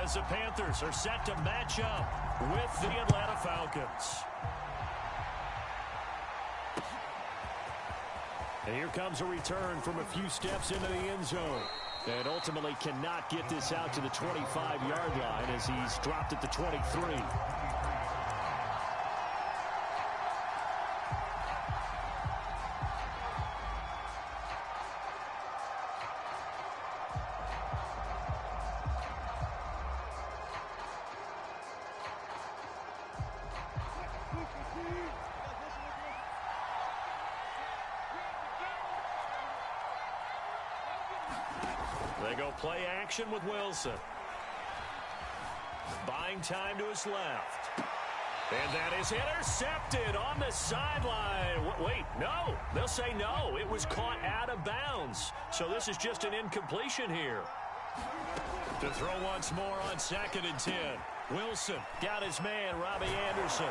As the Panthers are set to match up with the Atlanta Falcons. And here comes a return from a few steps into the end zone. And ultimately cannot get this out to the 25-yard line as he's dropped at the 23. They go play action with Wilson. Buying time to his left. And that is intercepted on the sideline. Wait, no. They'll say no. It was caught out of bounds. So this is just an incompletion here. To throw once more on 2nd and 10. Wilson got his man, Robbie Anderson.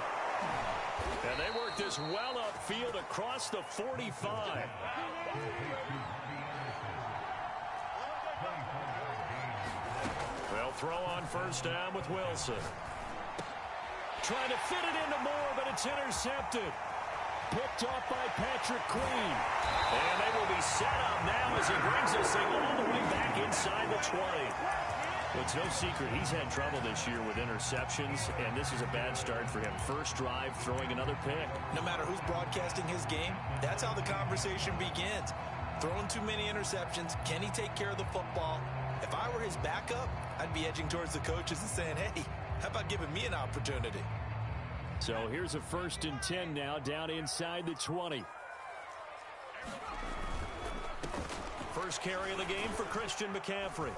And they work this well upfield across the 45. They'll throw on 1st down with Wilson. Trying to fit it into Moore, but it's intercepted. Picked off by Patrick Queen. And they will be set up now as he brings this thing all the way back inside the 20. Well, it's no secret he's had trouble this year with interceptions, and this is a bad start for him. First drive, throwing another pick. No matter who's broadcasting his game, that's how the conversation begins. Throwing too many interceptions, can he take care of the football? If I were his backup, I'd be edging towards the coaches and saying, hey, how about giving me an opportunity? So here's a 1st and 10 now, down inside the 20. First carry of the game for Christian McCaffrey.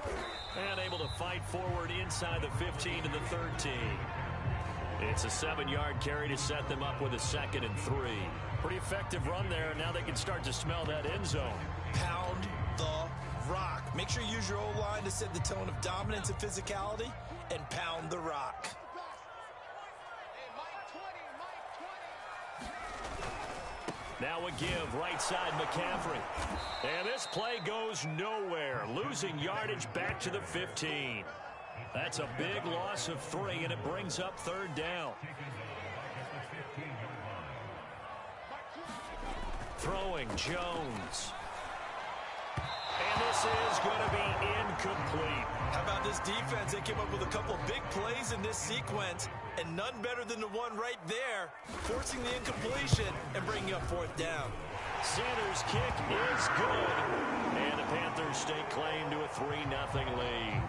And able to fight forward inside the 15 to the 13. It's a 7-yard carry to set them up with a 2nd and 3. Pretty effective run there, and now they can start to smell that end zone. Pound the rock. Make sure you use your O-line to set the tone of dominance and physicality, and pound the rock. Now a give, right side McCaffrey. And this play goes nowhere. Losing yardage back to the 15. That's a big loss of 3, and it brings up 3rd down. Throwing Jones. And this is going to be incomplete. How about this defense? They came up with a couple big plays in this sequence, and none better than the one right there, forcing the incompletion and bringing up 4th down. Sanders' kick is good, and the Panthers stake claim to a 3-0 lead.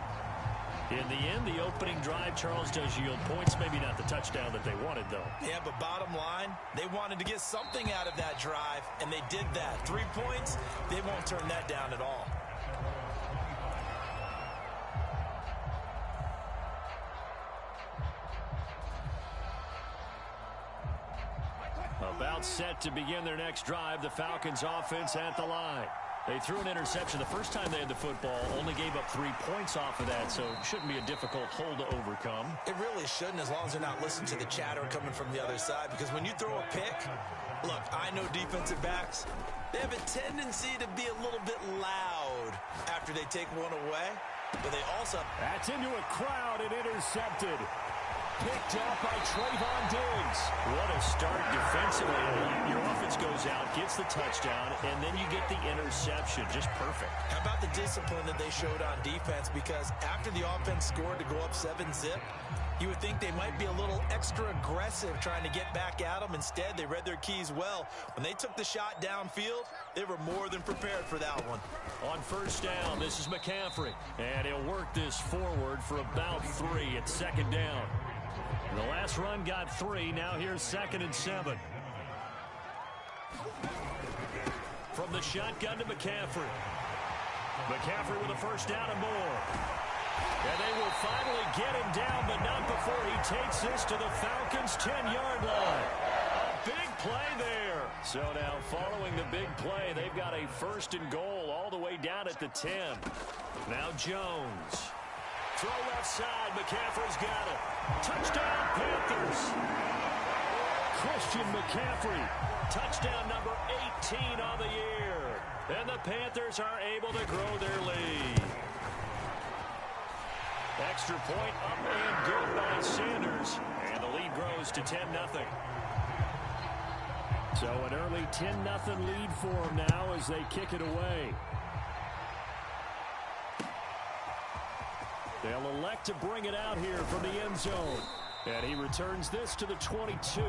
In the end, the opening drive, Charles, does yield points. Maybe not the touchdown that they wanted, though. Yeah, but bottom line, they wanted to get something out of that drive, and they did that. 3 points, they won't turn that down at all. About set to begin their next drive, the Falcons offense at the line. They threw an interception the first time they had the football, only gave up 3 points off of that, so it shouldn't be a difficult hole to overcome. It really shouldn't, as long as they're not listening to the chatter coming from the other side, because when you throw a pick, look, I know defensive backs, they have a tendency to be a little bit loud after they take one away, but they also... That's into a crowd and intercepted. Picked up by Trayvon Diggs. What a start defensively. Your offense goes out, gets the touchdown, and then you get the interception. Just perfect. How about the discipline that they showed on defense? Because after the offense scored to go up 7-zip, you would think they might be a little extra aggressive trying to get back at them. Instead, they read their keys well. When they took the shot downfield, they were more than prepared for that one. On 1st down, this is McCaffrey. And he'll work this forward for about 3 at 2nd down. The last run got 3. Now here's 2nd and 7. From the shotgun to McCaffrey. McCaffrey with a 1st down and more. And they will finally get him down, but not before he takes this to the Falcons' 10-yard line. A big play there. So now following the big play, they've got a 1st and goal all the way down at the 10. Now Jones. Throw left side. McCaffrey's got it. Touchdown, Panthers. Christian McCaffrey. Touchdown number 18 on the year. And the Panthers are able to grow their lead. Extra point up and good by Sanders. And the lead grows to 10-0. So an early 10-0 lead for them now as they kick it away. They'll elect to bring it out here from the end zone. And he returns this to the 22.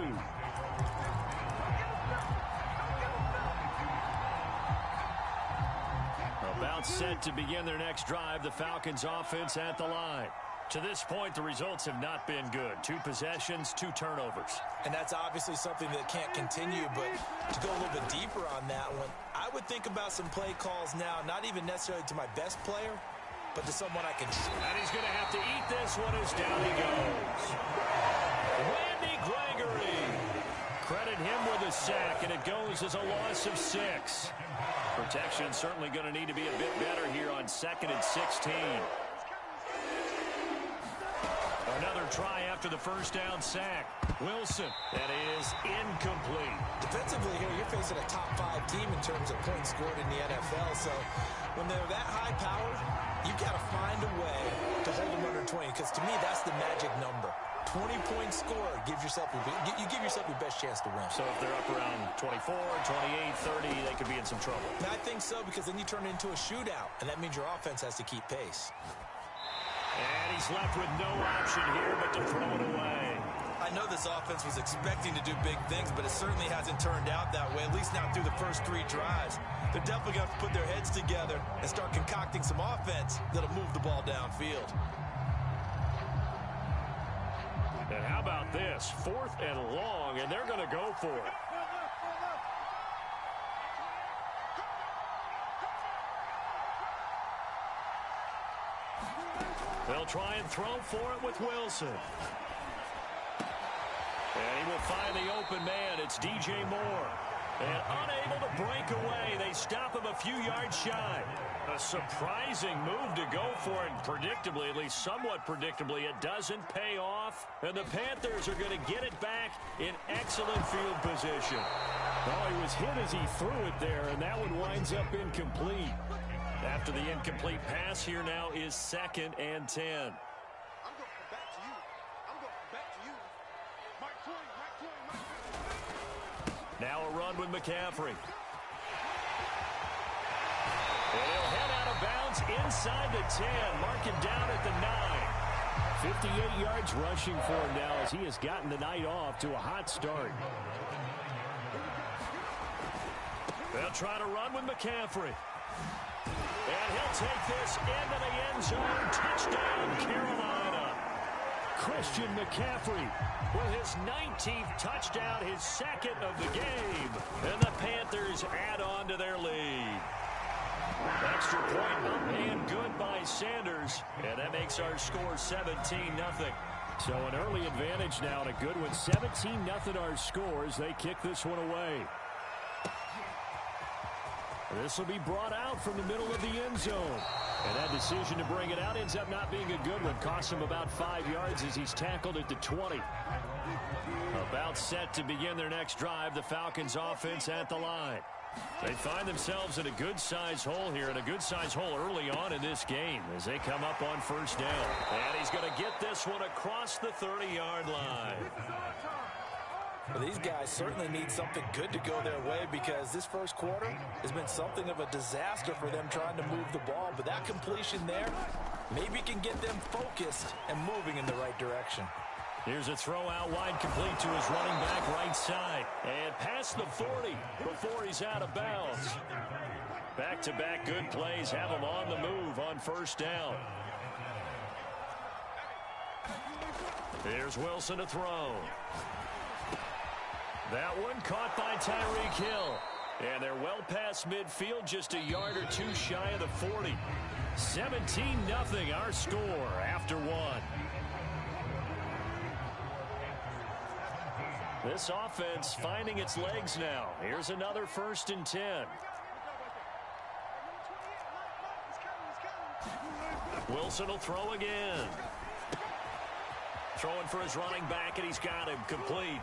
About set to begin their next drive, the Falcons offense at the line. To this point, the results have not been good. 2 possessions, 2 turnovers. And that's obviously something that can't continue, but to go a little bit deeper on that one, I would think about some play calls now, not even necessarily to my best player, but to someone I can trust. And he's going to have to eat this one as down he goes. Randy Gregory. Credit him with a sack, and it goes as a loss of 6. Protection certainly going to need to be a bit better here on 2nd and 16. Another try after the first down sack. Wilson. That is incomplete. Defensively here, you're facing a top 5 team in terms of points scored in the NFL. So when they're that high powered, you've got to find a way to hold them under 20. Because to me, that's the magic number. 20-point score gives yourself you give yourself your best chance to win. So if they're up around 24, 28, 30, they could be in some trouble. And I think so, because then you turn it into a shootout, and that means your offense has to keep pace. And he's left with no option here but to throw it away. I know this offense was expecting to do big things, but it certainly hasn't turned out that way, at least not through the first 3 drives. They're definitely going to have to put their heads together and start concocting some offense that'll move the ball downfield. And how about this? 4th and long, and they're going to go for it. They'll try and throw for it with Wilson. And he will find the open man. It's DJ Moore. And unable to break away. They stop him a few yards shy. A surprising move to go for it. Predictably, at least somewhat predictably, it doesn't pay off. And the Panthers are going to get it back in excellent field position. Oh, he was hit as he threw it there, and that one winds up incomplete. After the incomplete pass, here now is 2nd and 10. Now a run with McCaffrey. And he'll head out of bounds inside the 10. Mark him down at the 9. 58 yards rushing for him now as he has gotten the night off to a hot start. They'll try to run with McCaffrey. And he'll take this into the end zone. Touchdown, Carolina. Christian McCaffrey with his 19th touchdown, his 2nd of the game. And the Panthers add on to their lead. Extra point up and good by Sanders. And that makes our score 17-0. So an early advantage now and a good one. 17-0 our score as they kick this one away. This will be brought out from the middle of the end zone. And that decision to bring it out ends up not being a good one. Costs him about 5 yards as he's tackled at the 20. About set to begin their next drive, the Falcons offense at the line. They find themselves in a good-sized hole here, and a good-sized hole early on in this game as they come up on first down. And he's going to get this one across the 30-yard line. Well, these guys certainly need something good to go their way, because this first quarter has been something of a disaster for them trying to move the ball. But that completion there maybe can get them focused and moving in the right direction. Here's a throw out wide, complete to his running back right side. And past the 40 before he's out of bounds. Back-to-back good plays have him on the move on first down. Here's Wilson to throw. That one caught by Tyreek Hill. And they're well past midfield, just a yard or 2 shy of the 40. 17-0 our score after 1. This offense finding its legs now. Here's another 1st and 10. Wilson will throw again. Throwing for his running back, and he's got him complete.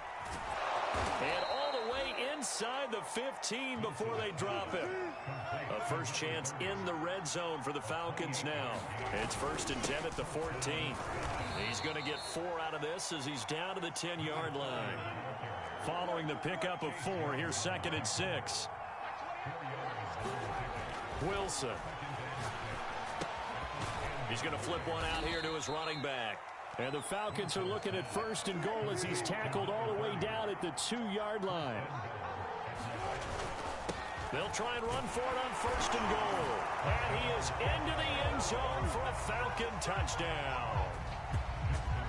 And all the way inside the 15 before they drop it. A first chance in the red zone for the Falcons now. It's 1st and 10 at the 14. He's going to get 4 out of this as he's down to the 10-yard line. Following the pickup of 4, here's 2nd and 6. Wilson. He's going to flip one out here to his running back. And the Falcons are looking at 1st and goal as he's tackled all the way down at the 2-yard line. They'll try and run for it on 1st and goal. And he is into the end zone for a Falcon touchdown.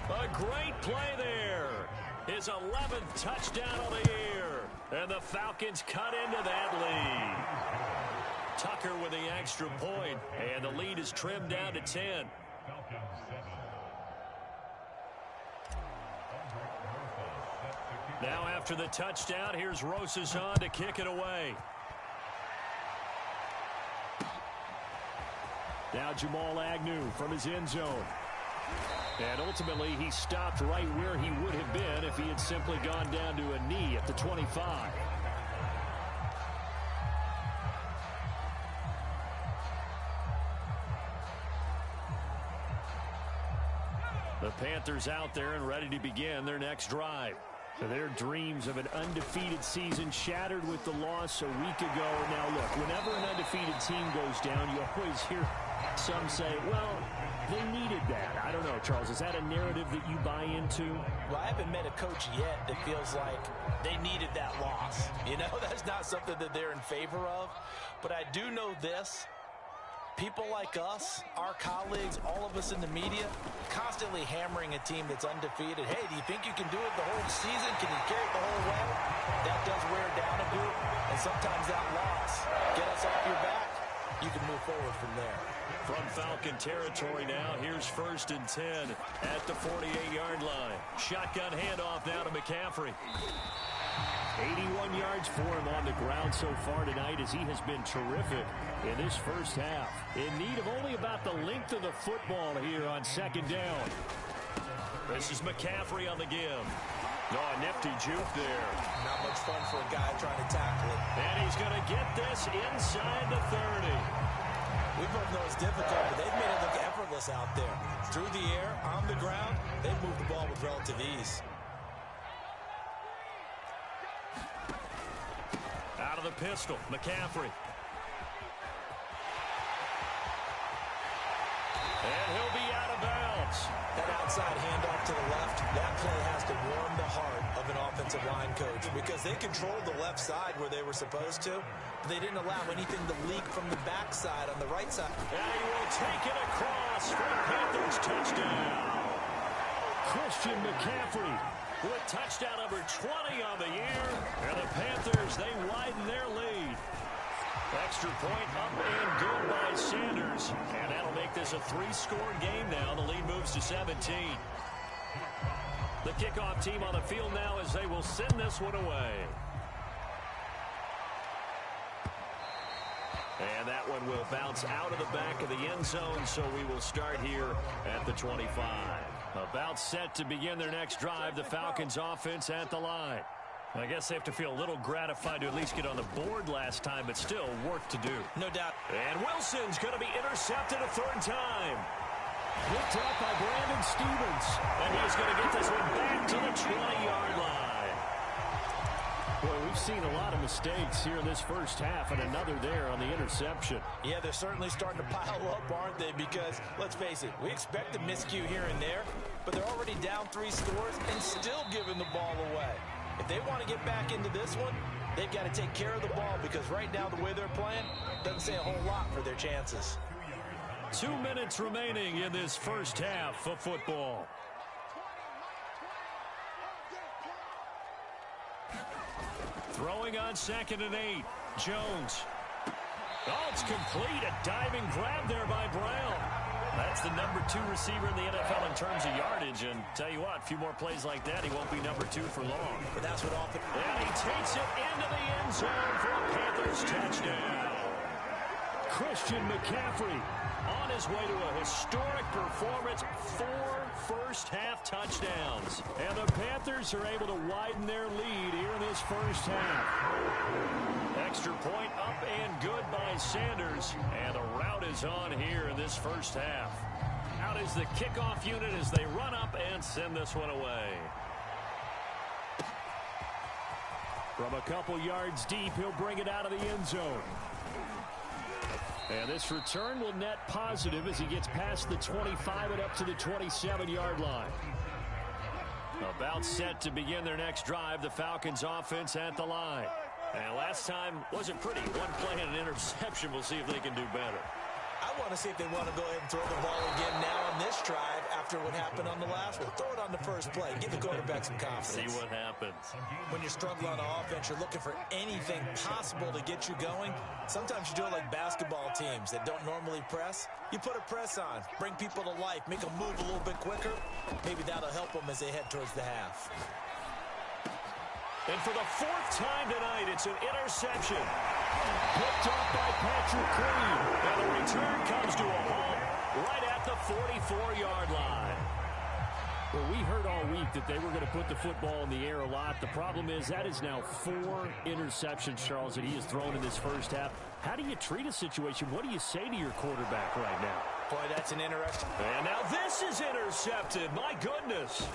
A great play there. His 11th touchdown of the year. And the Falcons cut into that lead. Tucker with the extra point. And the lead is trimmed down to 10. Now after the touchdown, here's Rosas on to kick it away. Now Jamal Agnew from his end zone. And ultimately, he stopped right where he would have been if he had simply gone down to a knee at the 25. The Panthers out there and ready to begin their next drive. Their dreams of an undefeated season shattered with the loss a week ago. Now, look, whenever an undefeated team goes down, you always hear some say, well, they needed that. I don't know, Charles. Is that a narrative that you buy into? Well, I haven't met a coach yet that feels like they needed that loss. You know, that's not something that they're in favor of. But I do know this. People like us, our colleagues, all of us in the media, constantly hammering a team that's undefeated. Hey, do you think you can do it the whole season? Can you carry it the whole way? That does wear down a bit. And sometimes that loss, get us off your back, you can move forward from there. From Falcon territory now, here's 1st and 10 at the 48-yard line. Shotgun handoff now to McCaffrey. 81 yards for him on the ground so far tonight as he has been terrific in this first half. In need of only about the length of the football here on 2nd down. This is McCaffrey on the give. Oh, a nifty juke there. Not much fun for a guy trying to tackle it. And he's going to get this inside the 30. We both know it's difficult, but they've made it look effortless out there. Through the air, on the ground, they've moved the ball with relative ease. Out of the pistol, McCaffrey. And he'll be out of bounds. That outside handoff to the left, that play has to warm the heart of an offensive line coach because they controlled the left side where they were supposed to. They didn't allow anything to leak from the backside on the right side. And he will take it across for the Panthers touchdown. Christian McCaffrey with touchdown number 20 on the year. And the Panthers, they widen their lead. Extra point up and good by Sanders. And that'll make this a 3-score game now. The lead moves to 17. The kickoff team on the field now as they will send this one away. And that one will bounce out of the back of the end zone, so we will start here at the 25. About set to begin their next drive, the Falcons offense at the line. I guess they have to feel a little gratified to at least get on the board last time, but still work to do. No doubt. And Wilson's going to be intercepted a 3rd time. Picked up by Brandon Stevens. And he's going to get this one back to the 20-yard line. Boy, we've seen a lot of mistakes here in this first half, and another there on the interception. Yeah, they're certainly starting to pile up, aren't they? Because, let's face it, we expect a miscue here and there, but they're already down 3 scores and still giving the ball away. If they want to get back into this one, they've got to take care of the ball because right now the way they're playing doesn't say a whole lot for their chances. 2 minutes remaining in this first half of football. Throwing on 2nd and 8. Jones. Oh, it's complete. A diving grab there by Brown. That's the number 2 receiver in the NFL in terms of yardage. And tell you what, a few more plays like that, he won't be number 2 for long. But that's what often. And he takes it into the end zone for a Panthers touchdown. Christian McCaffrey on his way to a historic performance. 4 first half touchdowns. And the Panthers are able to widen their lead here in this first half. Extra point up and good by Sanders. And the rout is on here in this first half. Out is the kickoff unit as they run up and send this one away. From a couple yards deep, he'll bring it out of the end zone. And this return will net positive as he gets past the 25 and up to the 27-yard line. About set to begin their next drive, the Falcons offense at the line. And last time wasn't pretty. One play and an interception. We'll see if they can do better. I want to see if they want to go ahead and throw the ball again now on this drive after what happened on the last one. Throw it on the first play. Give the quarterback some confidence. See what happens. When you're struggling on offense, you're looking for anything possible to get you going. Sometimes you do it like basketball teams that don't normally press. You put a press on, bring people to life, make them move a little bit quicker. Maybe that'll help them as they head towards the half. And for the fourth time tonight, it's an interception. Picked off by Patrick Queen. And the return comes to a halt right at the 44-yard line. Well, we heard all week that they were going to put the football in the air a lot. The problem is that is now 4 interceptions, Charles, that he has thrown in this first half. How do you treat a situation? What do you say to your quarterback right now? Boy, that's an interesting. And now this is intercepted. My goodness.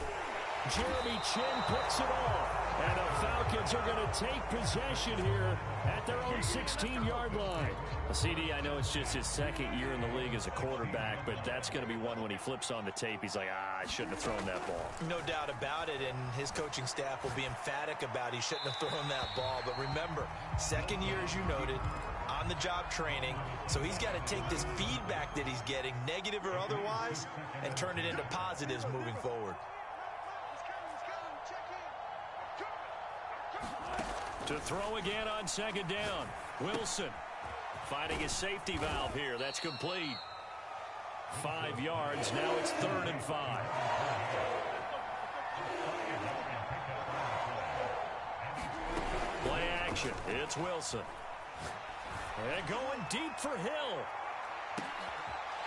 Jeremy Chin picks it off. And the Falcons are going to take possession here at their own 16-yard line. CD, I know it's just his second year in the league as a quarterback, but that's going to be one when he flips on the tape. He's like, I shouldn't have thrown that ball. No doubt about it, and his coaching staff will be emphatic about he shouldn't have thrown that ball. But remember, second year, as you noted, on-the-job training, so he's got to take this feedback that he's getting, negative or otherwise, and turn it into positives moving forward. To throw again on second down. Wilson finding his safety valve here. That's complete. 5 yards. Now it's 3rd and 5. Play action. It's Wilson. And going deep for Hill.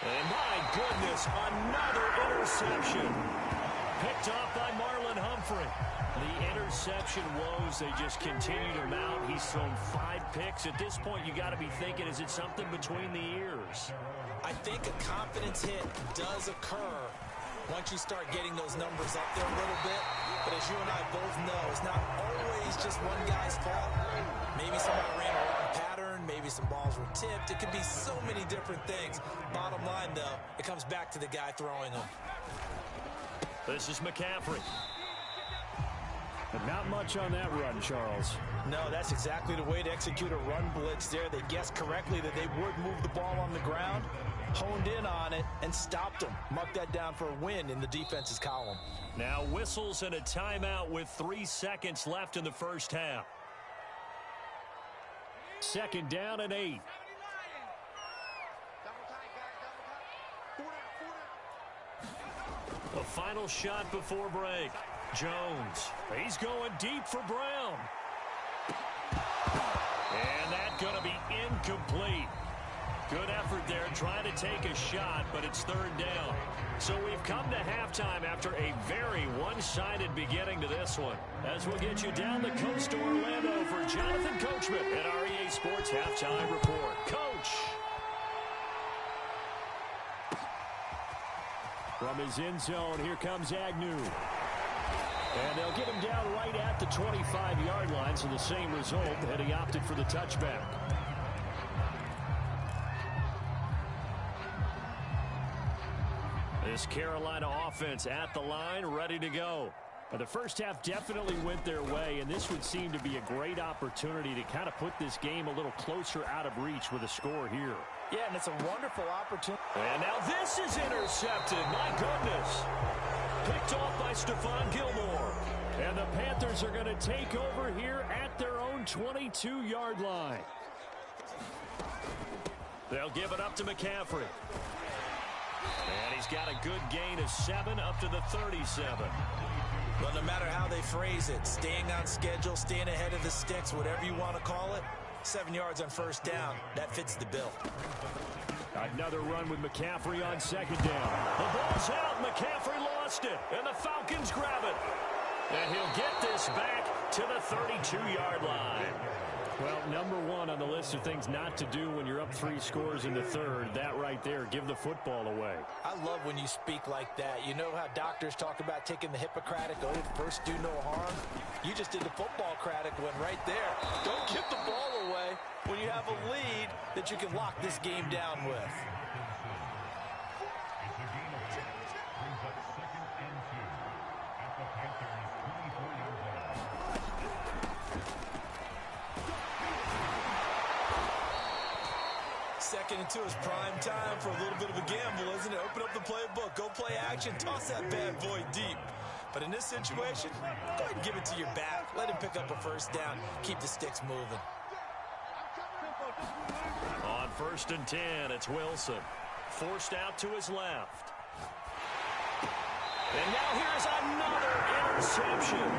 And my goodness, another interception. Picked off by Marlon Humphrey. The interception woes, they just continue to mount. He's thrown 5 picks. At this point, you got to be thinking, is it something between the ears? I think a confidence hit does occur once you start getting those numbers up there a little bit. But as you and I both know, it's not always just one guy's fault. Maybe somebody ran a wrong pattern. Maybe some balls were tipped. It could be so many different things. Bottom line, though, it comes back to the guy throwing them. This is McCaffrey. But not much on that run, Charles. No, that's exactly the way to execute a run blitz there. They guessed correctly that they would move the ball on the ground, honed in on it, and stopped them. Mark that down for a win in the defense's column. Now whistles and a timeout with 3 seconds left in the first half. 2nd down and 8. The final shot before break. Jones, he's going deep for Brown. And that's going to be incomplete. Good effort there trying to take a shot, but it's 3rd down. So we've come to halftime after a very one-sided beginning to this one. As we'll get you down the coast to Orlando for Jonathan Coachman at our EA Sports Halftime Report. Coach! From his end zone, here comes Agnew. And they'll get him down right at the 25-yard line, so the same result, and he opted for the touchback. This Carolina offense at the line, ready to go. The first half definitely went their way, and this would seem to be a great opportunity to kind of put this game a little closer out of reach with a score here. Yeah, and it's a wonderful opportunity. And now this is intercepted. My goodness. Picked off by Stephon Gilmore. And the Panthers are going to take over here at their own 22-yard line. They'll give it up to McCaffrey. And he's got a good gain of 7 up to the 37. Well, no matter how they phrase it, staying on schedule, staying ahead of the sticks, whatever you want to call it, 7 yards on first down, that fits the bill. Another run with McCaffrey on second down. The ball's out. McCaffrey lost lost it, and the Falcons grab it. And he'll get this back to the 32-yard line. Well, number one on the list of things not to do when you're up 3 scores in the third, that right there, give the football away. I love when you speak like that. You know how doctors talk about taking the Hippocratic oath, first do no harm? You just did the football-cratic one right there. Don't give the ball away when you have a lead that you can lock this game down with. Second and 2 is prime time for a little bit of a gamble, isn't it? Open up the playbook, go play action, toss that bad boy deep. But in this situation, go ahead and give it to your back. Let him pick up a first down, keep the sticks moving. On 1st and 10, it's Wilson. Forced out to his left. And now here's another interception.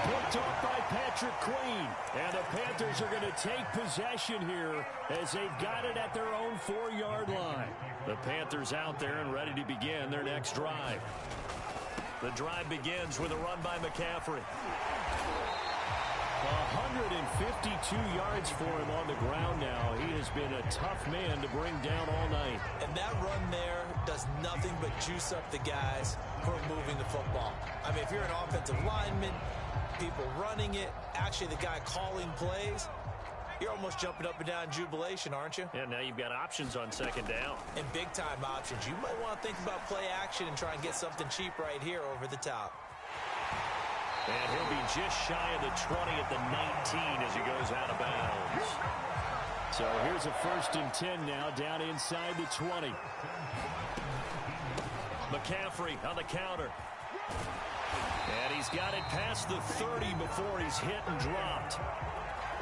Picked off by Patrick Queen. And the Panthers are going to take possession here as they've got it at their own 4-yard line. The Panthers out there and ready to begin their next drive. The drive begins with a run by McCaffrey. 152 yards for him on the ground now. He has been a tough man to bring down all night. And that run there does nothing but juice up the guys who are moving the football. I mean, if you're an offensive lineman, people running it, actually the guy calling plays, you're almost jumping up and down in jubilation, aren't you? Yeah, now you've got options on 2nd down. And big-time options. You might want to think about play action and try and get something cheap right here over the top. And he'll be just shy of the 20 at the 19 as he goes out of bounds. So here's a 1st and 10 now, down inside the 20. McCaffrey on the counter. And he's got it past the 30 before he's hit and dropped.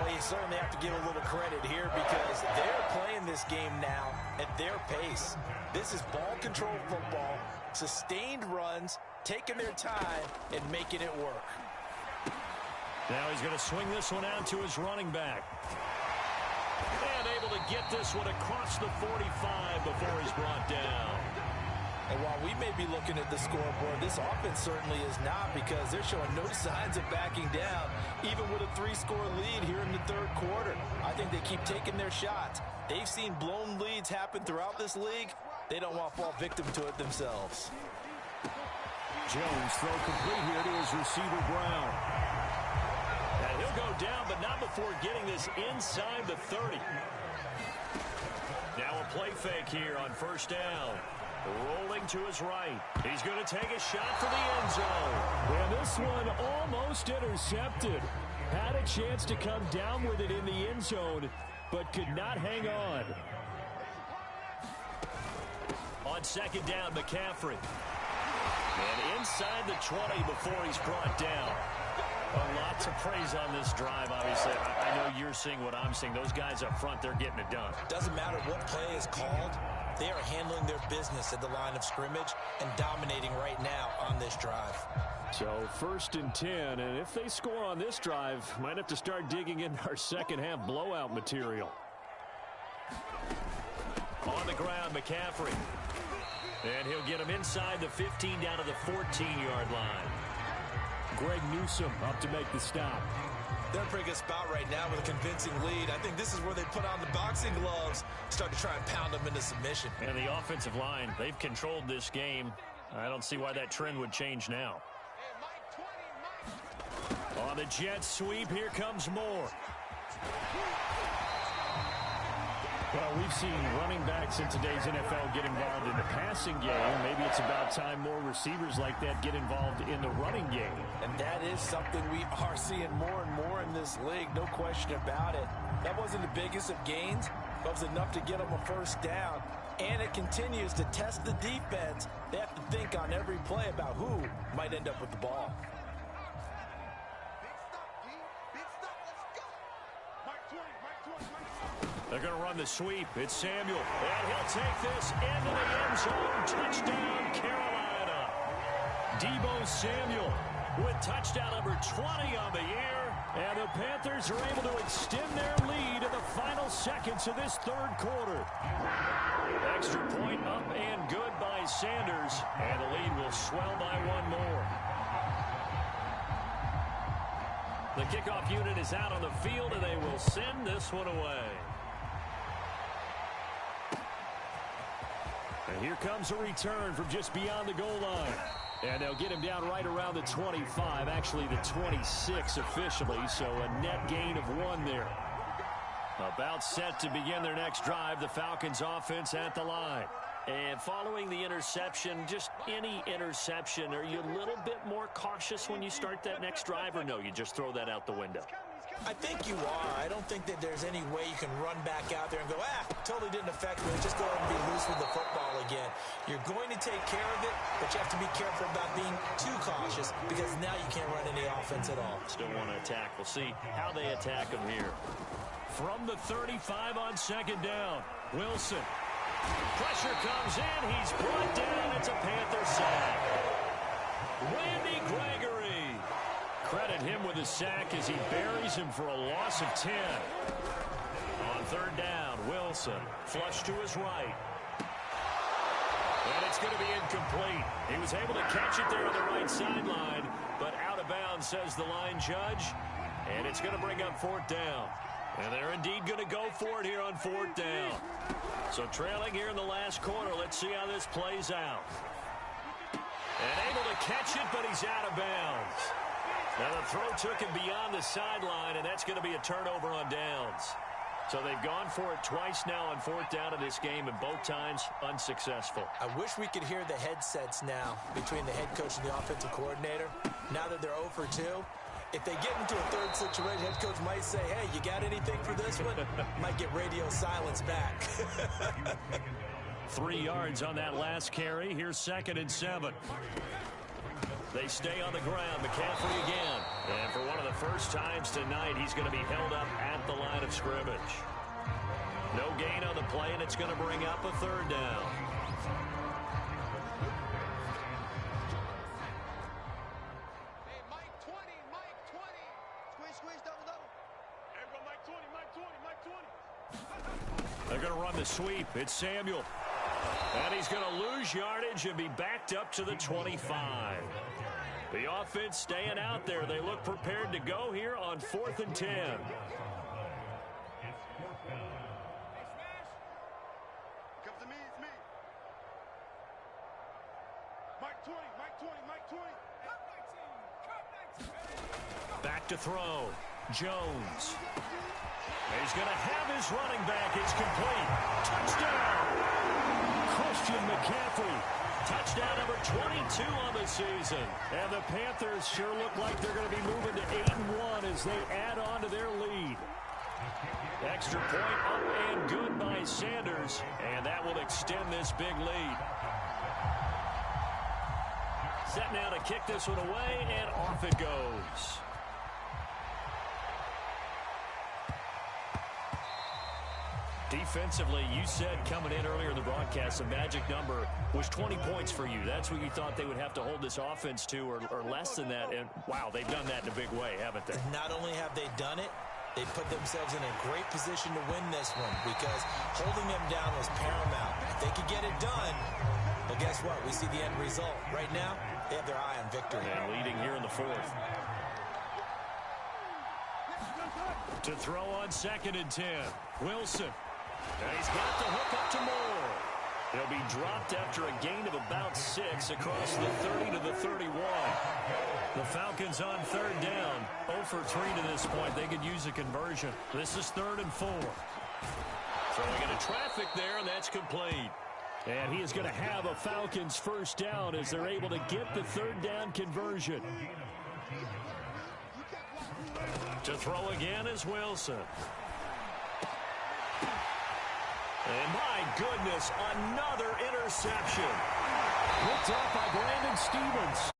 Well, you certainly have to give a little credit here because they're playing this game now at their pace. This is ball control football, sustained runs, taking their time and making it work. Now he's going to swing this one out to his running back. And able to get this one across the 45 before he's brought down. And while we may be looking at the scoreboard, this offense certainly is not because they're showing no signs of backing down, even with a 3-score lead here in the 3rd quarter. I think they keep taking their shots. They've seen blown leads happen throughout this league. They don't want to fall victim to it themselves. Jones throw complete here to his receiver Brown. And he'll go down, but not before getting this inside the 30. Now a play fake here on 1st down. Rolling to his right. He's going to take a shot for the end zone. And this one almost intercepted. Had a chance to come down with it in the end zone, but could not hang on. On 2nd down, McCaffrey. And inside the 20 before he's brought down. Lots of praise on this drive, obviously. I know you're seeing what I'm seeing. Those guys up front, they're getting it done. Doesn't matter what play is called. They are handling their business at the line of scrimmage and dominating right now on this drive. So 1st and 10, and if they score on this drive, might have to start digging into our second-half blowout material. On the ground, McCaffrey. And he'll get him inside the 15 down to the 14-yard line. Greg Newsome up to make the stop. They're in a pretty good spot right now with a convincing lead. I think this is where they put on the boxing gloves, start to try and pound them into submission. And the offensive line, they've controlled this game. I don't see why that trend would change now. On the jet sweep, here comes Moore. Well, we've seen running backs in today's NFL get involved in the passing game. Maybe it's about time more receivers like that get involved in the running game. And that is something we are seeing more and more in this league, no question about it. That wasn't the biggest of gains, but it was enough to get them a first down. And it continues to test the defense. They have to think on every play about who might end up with the ball. They're going to run the sweep. It's Samuel. And he'll take this into the end zone. Touchdown, Carolina. Deebo Samuel with touchdown number 20 on the year. And the Panthers are able to extend their lead in the final seconds of this 3rd quarter. Extra point up and good by by Sanders, and the lead will swell by one more. The kickoff unit is out on the field, and they will send this one away. And here comes a return from just beyond the goal line. And they'll get him down right around the 25, actually the 26 officially, so a net gain of 1 there. About set to begin their next drive, the Falcons offense at the line. And following the interception, just any interception, are you a little bit more cautious when you start that next drive, or no, you just throw that out the window? I think you are. I don't think that there's any way you can run back out there and go, totally didn't affect me. Just go ahead and be loose with the football again. You're going to take care of it, but you have to be careful about being too cautious because now you can't run any offense at all. Still want to attack. We'll see how they attack them here. From the 35 on second down, Wilson. Pressure comes in. He's brought down. It's a Panther sack. Randy Gregory. Credit him with a sack as he buries him for a loss of 10. On third down, Wilson. Flush to his right. And it's going to be incomplete. He was able to catch it there on the right sideline, but out of bounds, says the line judge. And it's going to bring up fourth down. And they're indeed going to go for it here on fourth down. So trailing here in the last quarter. Let's see how this plays out. And able to catch it, but he's out of bounds. Now the throw took him beyond the sideline, and that's going to be a turnover on downs. So they've gone for it twice now on fourth down in this game, and both times unsuccessful. I wish we could hear the headsets now between the head coach and the offensive coordinator. Now that they're 0 for 2, if they get into a third situation, head coach might say, hey, you got anything for this one? Might get radio silence back. 3 yards on that last carry. Here's 2nd and 7. They stay on the ground. McCaffrey again. And for one of the first times tonight, he's going to be held up at the line of scrimmage. No gain on the play, and it's going to bring up a third down. Hey, Mike 20, Mike 20. Squeeze, double, double. Hey, bro, Mike 20, Mike 20, Mike 20. They're going to run the sweep. It's Samuel. And he's going to lose yardage and be backed up to the 25. The offense staying out there. They look prepared to go here on 4th and 10. Comes to me, it's me. Mike 20, Mike 20, Mike 20. Back to throw. Jones. He's going to have his running back. It's complete. Touchdown. Christian McCaffrey. Touchdown number 22 on the season. And the Panthers sure look like they're going to be moving to 8-1 as they add on to their lead. Extra point up and good by Sanders. And that will extend this big lead. Set now to kick this one away, and off it goes. Defensively, you said coming in earlier in the broadcast, the magic number was 20 points for you. That's what you thought they would have to hold this offense to, or less than that. And, wow, they've done that in a big way, haven't they? Not only have they done it, they put themselves in a great position to win this one because holding them down was paramount. If they could get it done, well, guess what? We see the end result. Right now, they have their eye on victory. And leading here in the 4th. To throw on 2nd and 10. Wilson. And he's got the hook up to Moore. He'll be dropped after a gain of about 6 across the 30 to the 31. The Falcons on third down. 0 for 3 to this point. They could use a conversion. This is 3rd and 4. Throwing into traffic there, and that's complete. And he is going to have a Falcons first down as they're able to get the third down conversion. To throw again is Wilson. And my goodness, another interception. Picked up by Brandon Stevens.